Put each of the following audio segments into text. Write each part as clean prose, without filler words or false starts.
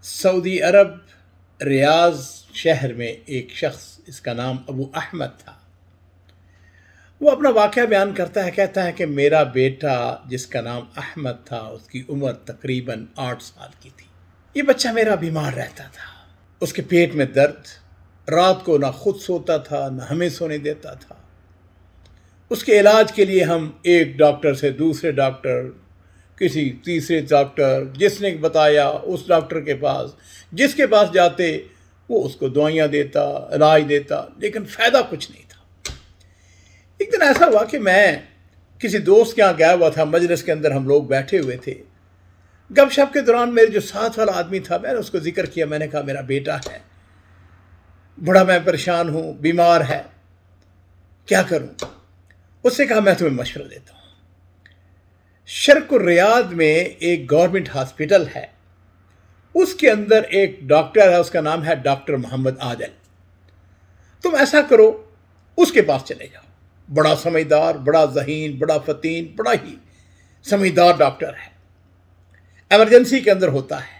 سعودی عرب ریاض شہر میں ایک شخص، اس کا نام ابو احمد تھا، وہ اپنا واقعہ بیان کرتا ہے، کہتا ہے کہ میرا بیٹا جس کا نام احمد تھا اس کی عمر تقریباً 8 سال کی تھی۔ یہ بچہ میرا بیمار رہتا تھا، اس کے پیٹ میں درد، رات کو نہ خود سوتا تھا نہ ہمیں سونے دیتا تھا۔ اس کے علاج کے لیے ہم ایک ڈاکٹر سے دوسرے ڈاکٹر، کسی تیسرے ڈاکٹر، جس نے بتایا اس ڈاکٹر کے پاس، جس کے پاس جاتے وہ اس کو دوائیاں دیتا، علاج دیتا، لیکن فائدہ کچھ نہیں تھا۔ ایک دن ایسا ہوا کہ میں کسی دوست کے یہاں گیا ہوا تھا، مجلس کے اندر ہم لوگ بیٹھے ہوئے تھے۔ گپ شپ کے دوران میرے جو ساتھ والا آدمی تھا، میں نے اس کو ذکر کیا، میں نے کہا میرا بیٹا ہے، بڑا میں پریشان ہوں، بیمار ہے، کیا کروں؟ اس نے کہا میں تمہیں مشورہ دیتا ہوں۔ شرق الریاض میں ایک گورنمنٹ ہاسپٹل ہے، اس کے اندر ایک ڈاکٹر ہے، اس کا نام ہے ڈاکٹر محمد عادل۔ تم ایسا کرو، اس کے پاس چلے جاؤ، بڑا سمجھدار، بڑا ذہین، بڑا فتین، بڑا ہی سمجھدار ڈاکٹر ہے، ایمرجنسی کے اندر ہوتا ہے۔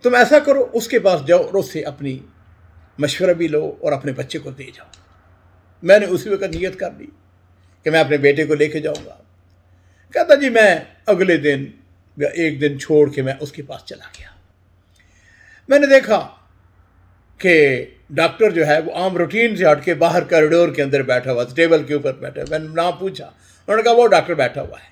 تم ایسا کرو، اس کے پاس جاؤ اور اس سے اپنی مشورہ بھی لو اور اپنے بچے کو دے جاؤ۔ میں نے اسی وقت نیت کر لی کہ میں اپنے بیٹے کو لے کے جاؤں گا۔ کہتا جی میں اگلے دن یا ایک دن چھوڑ کے میں اس کے پاس چلا گیا۔ میں نے دیکھا کہ ڈاکٹر جو ہے وہ عام روٹین سے ہٹ کے باہر کوریڈور کے اندر بیٹھا ہوا تھا، ٹیبل کے اوپر بیٹھا۔ میں نے نام پوچھا، انہوں نے کہا وہ ڈاکٹر بیٹھا ہوا ہے۔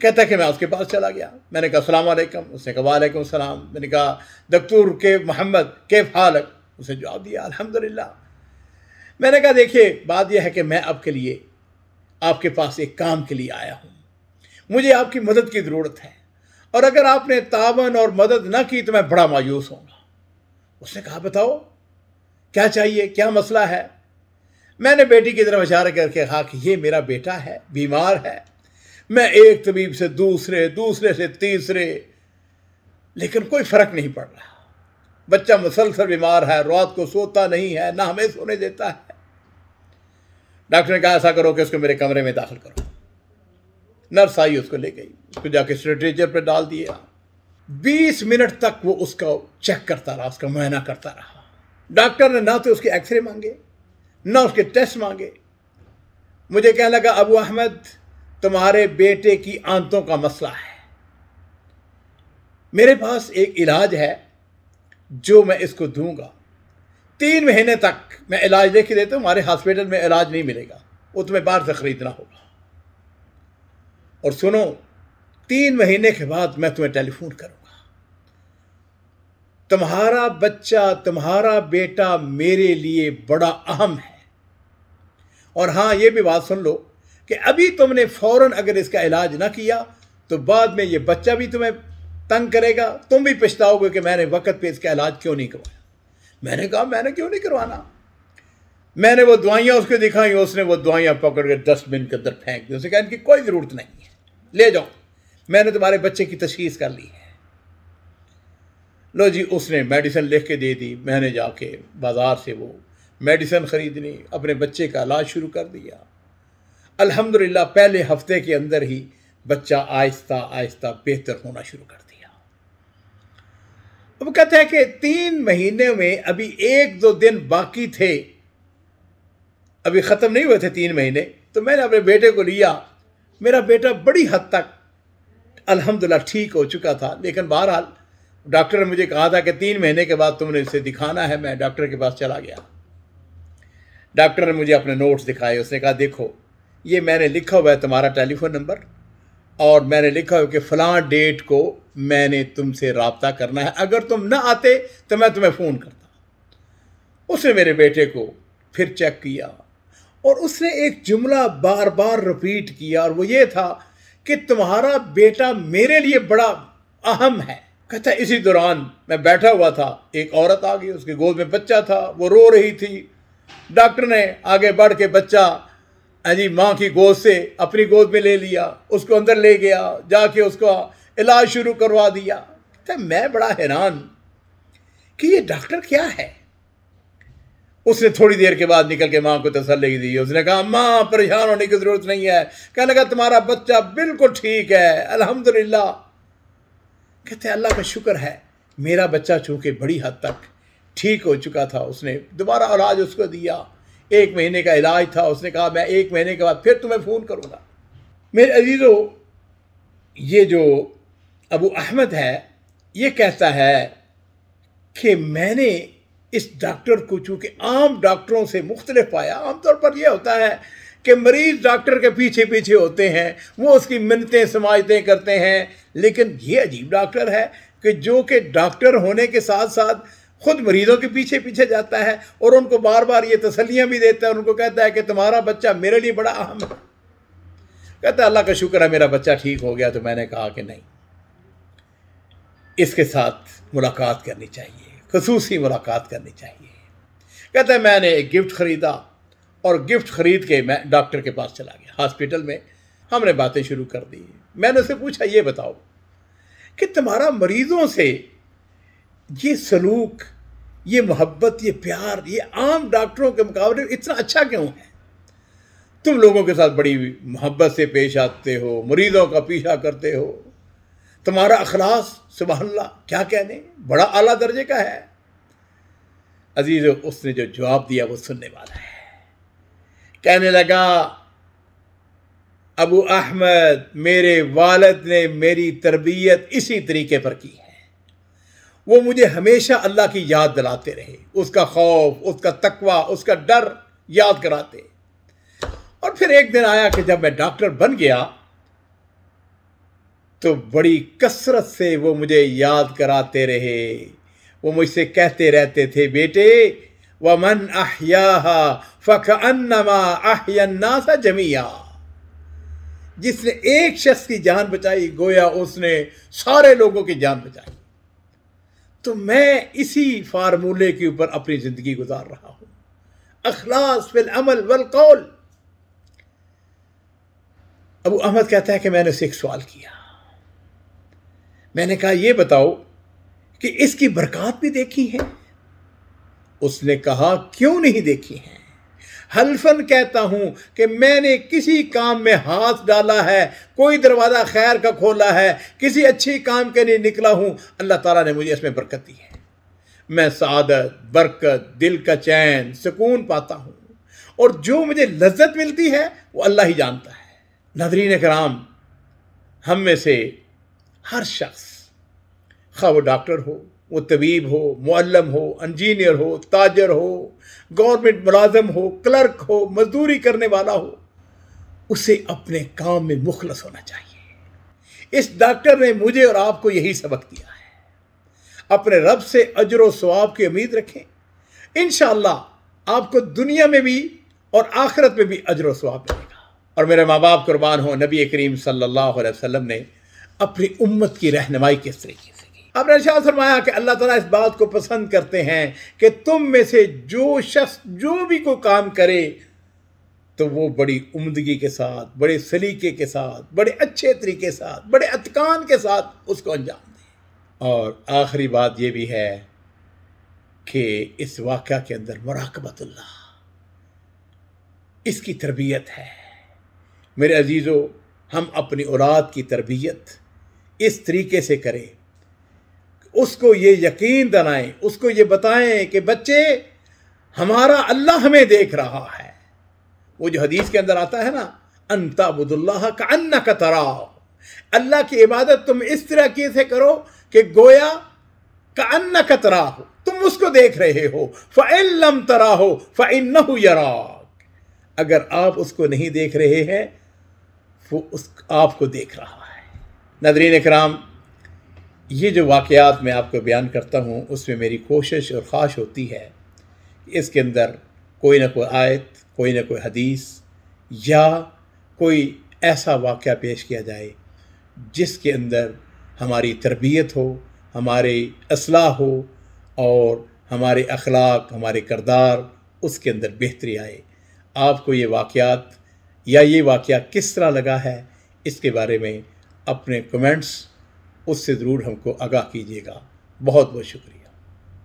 کہتا ہے کہ میں اس کے پاس چلا گیا۔ میں نے کہا السلام علیکم، اس نے کہا وعلیکم السلام۔ میں نے کہا دکتور کے محمد کیف حالک؟ اس نے جواب دیا الحمدللہ۔ میں نے کہا دیکھیے بات یہ ہے کہ میں آپ کے لیے آپ کے پاس ایک کام کے لیے آیا ہوں، مجھے آپ کی مدد کی ضرورت ہے، اور اگر آپ نے تعاون اور مدد نہ کی تو میں بڑا مایوس ہوں گا۔ اس نے کہا بتاؤ کیا چاہیے، کیا مسئلہ ہے؟ میں نے بیٹی کی طرف اشارہ کر کے کہا کہ یہ میرا بیٹا ہے، بیمار ہے، میں ایک طبیب سے دوسرے، دوسرے سے تیسرے، لیکن کوئی فرق نہیں پڑ رہا۔ بچہ مسلسل بیمار ہے، رات کو سوتا نہیں ہے، نہ ہمیں سونے دیتا ہے۔ ڈاکٹر نے کہا ایسا کرو کہ اس کو میرے کمرے میں داخل کرو۔ نرس آئی، اس کو لے گئی، اس کو جا کے اسٹریچر پہ ڈال دیا۔ 20 منٹ تک وہ اس کو چیک کرتا رہا، اس کا معائنہ کرتا رہا۔ ڈاکٹر نے نہ تو اس کے ایکس رے مانگے نہ اس کے ٹیسٹ مانگے۔ مجھے کہنے لگا ابو احمد تمہارے بیٹے کی آنتوں کا مسئلہ ہے، میرے پاس ایک علاج ہے جو میں اس کو دوں گا، 3 مہینے تک میں علاج لے کے دیتا ہوں، ہمارے ہاسپٹل میں علاج نہیں ملے گا، وہ تمہیں باہر سے خریدنا ہوگا، اور سنو 3 مہینے کے بعد میں تمہیں ٹیلی فون کروں گا۔ تمہارا بچہ، تمہارا بیٹا میرے لیے بڑا اہم ہے، اور ہاں یہ بھی بات سن لو کہ ابھی تم نے فوراً اگر اس کا علاج نہ کیا تو بعد میں یہ بچہ بھی تمہیں تنگ کرے گا، تم بھی پچھتاؤ گے کہ میں نے وقت پہ اس کا علاج کیوں نہیں کروایا۔ میں نے کہا میں نے کیوں نہیں کروانا؟ میں نے وہ دوائیاں اس کو دکھائیں، اس نے وہ دوائیاں پکڑ کے ڈسٹ بن کے اندر پھینک دی۔ اس نے کہا ان کی کوئی ضرورت نہیں ہے، لے جاؤ، میں نے تمہارے بچے کی تشخیص کر لی ہے۔ لو جی، اس نے میڈیسن لکھ کے دے دی، میں نے جا کے بازار سے وہ میڈیسن خریدنی، اپنے بچے کا علاج شروع کر دیا۔ الحمدللہ پہلے ہفتے کے اندر ہی بچہ آہستہ آہستہ بہتر ہونا شروع کر دیا۔ اب کہتے ہیں کہ 3 مہینے میں ابھی 1-2 دن باقی تھے، ابھی ختم نہیں ہوئے تھے 3 مہینے، تو میں نے اپنے بیٹے کو لیا۔ میرا بیٹا بڑی حد تک الحمدللہ ٹھیک ہو چکا تھا، لیکن بہرحال ڈاکٹر نے مجھے کہا تھا کہ 3 مہینے کے بعد تم نے اسے دکھانا ہے۔ میں ڈاکٹر کے پاس چلا گیا، ڈاکٹر نے مجھے اپنے نوٹس دکھائے۔ اس نے کہا دیکھو یہ میں نے لکھا ہوا ہے تمہارا ٹیلی فون نمبر، اور میں نے لکھا ہوا کہ فلاں ڈیٹ کو میں نے تم سے رابطہ کرنا ہے، اگر تم نہ آتے تو میں تمہیں فون کرتا۔ اس نے میرے بیٹے کو پھر چیک کیا، اور اس نے ایک جملہ بار بار رپیٹ کیا، اور وہ یہ تھا کہ تمہارا بیٹا میرے لیے بڑا اہم ہے۔ کہتا ہے اسی دوران میں بیٹھا ہوا تھا، ایک عورت آ گئی، اس کے گود میں بچہ تھا، وہ رو رہی تھی۔ ڈاکٹر نے آگے بڑھ کے بچہ ماں کی گود سے اپنی گود میں لے لیا، اس کو اندر لے گیا، جا کے اس کا علاج شروع کروا دیا۔ کہتا ہے میں بڑا حیران کہ یہ ڈاکٹر کیا ہے۔ اس نے تھوڑی دیر کے بعد نکل کے ماں کو تسلی دی۔ اس نے کہا ماں پریشان ہونے کی ضرورت نہیں ہے، کہنے لگا تمہارا بچہ بالکل ٹھیک ہے الحمدللہ۔ کہتے ہیں اللہ کا شکر ہے میرا بچہ چونکہ بڑی حد تک ٹھیک ہو چکا تھا، اس نے دوبارہ علاج اس کو دیا، 1 مہینے کا علاج تھا، اس نے کہا میں 1 مہینے کے بعد پھر تمہیں فون کروں گا۔ میرے عزیزو، یہ جو ابو احمد ہے یہ کہتا ہے کہ میں نے اس ڈاکٹر کو چونکہ عام ڈاکٹروں سے مختلف پایا۔ عام طور پر یہ ہوتا ہے کہ مریض ڈاکٹر کے پیچھے پیچھے ہوتے ہیں، وہ اس کی منتیں سماجتیں کرتے ہیں، لیکن یہ عجیب ڈاکٹر ہے کہ جو کہ ڈاکٹر ہونے کے ساتھ ساتھ خود مریضوں کے پیچھے پیچھے جاتا ہے اور ان کو بار بار یہ تسلیاں بھی دیتا ہے، اور ان کو کہتا ہے کہ تمہارا بچہ میرے لیے بڑا اہم ہے۔ کہتا ہے اللہ کا شکر ہے میرا بچہ ٹھیک ہو گیا۔ تو میں نے کہا کہ نہیں، اس کے ساتھ ملاقات کرنی چاہیے، خصوصی ملاقات کرنی چاہیے۔ کہتا ہے میں نے ایک گفٹ خریدا اور گفٹ خرید کے میں ڈاکٹر کے پاس چلا گیا ہاسپٹل میں۔ ہم نے باتیں شروع کر دی۔ میں نے اسے پوچھا یہ بتاؤ کہ تمہارا مریضوں سے یہ سلوک، یہ محبت، یہ پیار، یہ عام ڈاکٹروں کے مقابلے میں اتنا اچھا کیوں ہے؟ تم لوگوں کے ساتھ بڑی محبت سے پیش آتے ہو، مریضوں کا پیچھا کرتے ہو، تمہارا اخلاص سبحان اللہ کیا کہنے، بڑا اعلیٰ درجے کا ہے۔ عزیزو، اس نے جو جواب دیا وہ سننے والا ہے۔ کہنے لگا ابو احمد، میرے والد نے میری تربیت اسی طریقے پر کی ہے۔ وہ مجھے ہمیشہ اللہ کی یاد دلاتے رہے، اس کا خوف، اس کا تقوی، اس کا ڈر یاد کراتے۔ اور پھر ایک دن آیا کہ جب میں ڈاکٹر بن گیا تو بڑی کثرت سے وہ مجھے یاد کراتے رہے۔ وہ مجھ سے کہتے رہتے تھے بیٹے وَمَنْ أَحْيَاهَا فَكَأَنَّمَا أَحْيَا النَّاسَ جَمِيعًا، جس نے ایک شخص کی جان بچائی گویا اس نے سارے لوگوں کی جان بچائی۔ تو میں اسی فارمولے کے اوپر اپنی زندگی گزار رہا ہوں، اخلاص فی العمل والقول۔ ابو احمد کہتا ہے کہ میں نے اسے ایک سوال کیا، میں نے کہا یہ بتاؤ کہ اس کی برکات بھی دیکھی ہے؟ اس نے کہا کیوں نہیں دیکھی ہیں؟ حلفاً کہتا ہوں کہ میں نے کسی کام میں ہاتھ ڈالا ہے، کوئی دروازہ خیر کا کھولا ہے، کسی اچھی کام کے لیے نکلا ہوں، اللہ تعالیٰ نے مجھے اس میں برکت دی ہے۔ میں سعادت، برکت، دل کا چین، سکون پاتا ہوں، اور جو مجھے لذت ملتی ہے وہ اللہ ہی جانتا ہے۔ ناظرین کرام، ہم میں سے ہر شخص، خواہ وہ ڈاکٹر ہو، وہ طبیب ہو، معلم ہو، انجینئر ہو، تاجر ہو، گورنمنٹ ملازم ہو، کلرک ہو، مزدوری کرنے والا ہو، اسے اپنے کام میں مخلص ہونا چاہیے۔ اس ڈاکٹر نے مجھے اور آپ کو یہی سبق دیا ہے۔ اپنے رب سے اجر و ثواب کی امید رکھیں، انشاءاللہ آپ کو دنیا میں بھی اور آخرت میں بھی اجر و ثواب ملے گا۔ اور میرے ماں باپ قربان ہوں، نبی کریم صلی اللہ علیہ وسلم نے اپنی امت کی رہنمائی کس طریقے سے کی۔ آپ نے ارشاد فرمایا کہ اللہ تعالیٰ اس بات کو پسند کرتے ہیں کہ تم میں سے جو شخص جو بھی کوئی کام کرے تو وہ بڑی عمدگی کے ساتھ، بڑے سلیقے کے ساتھ، بڑے اچھے طریقے کے ساتھ، بڑے اتقان کے ساتھ اس کو انجام دے۔ اور آخری بات یہ بھی ہے کہ اس واقعہ کے اندر مراقبت اللہ، اس کی تربیت ہے۔ میرے عزیزو، ہم اپنی اولاد کی تربیت اس طریقے سے کریں، اس کو یہ یقین دلائیں، اس کو یہ بتائیں کہ بچے ہمارا اللہ ہمیں دیکھ رہا ہے۔ وہ جو حدیث کے اندر آتا ہے نا، ان تعبد اللہ کأنک تراہ، اللہ کی عبادت تم اس طرح سے کرو کہ گویا کأنک تراہ، تم اس کو دیکھ رہے ہو۔ فإن لم تراہ فإنہ یراک، اگر آپ اس کو نہیں دیکھ رہے ہیں وہ آپ کو دیکھ رہا ہے۔ ناظرین کرام، یہ جو واقعات میں آپ کو بیان کرتا ہوں اس میں میری کوشش اور خواہش ہوتی ہے کہ اس کے اندر کوئی نہ کوئی آیت، کوئی نہ کوئی حدیث یا کوئی ایسا واقعہ پیش کیا جائے جس کے اندر ہماری تربیت ہو، ہماری اصلاح ہو اور ہمارے اخلاق، ہمارے کردار، اس کے اندر بہتری آئے۔ آپ کو یہ واقعات یا یہ واقعہ کس طرح لگا ہے، اس کے بارے میں اپنے کمنٹس اس سے ضرور ہم کو آگاہ کیجیے گا۔ بہت بہت شکریہ۔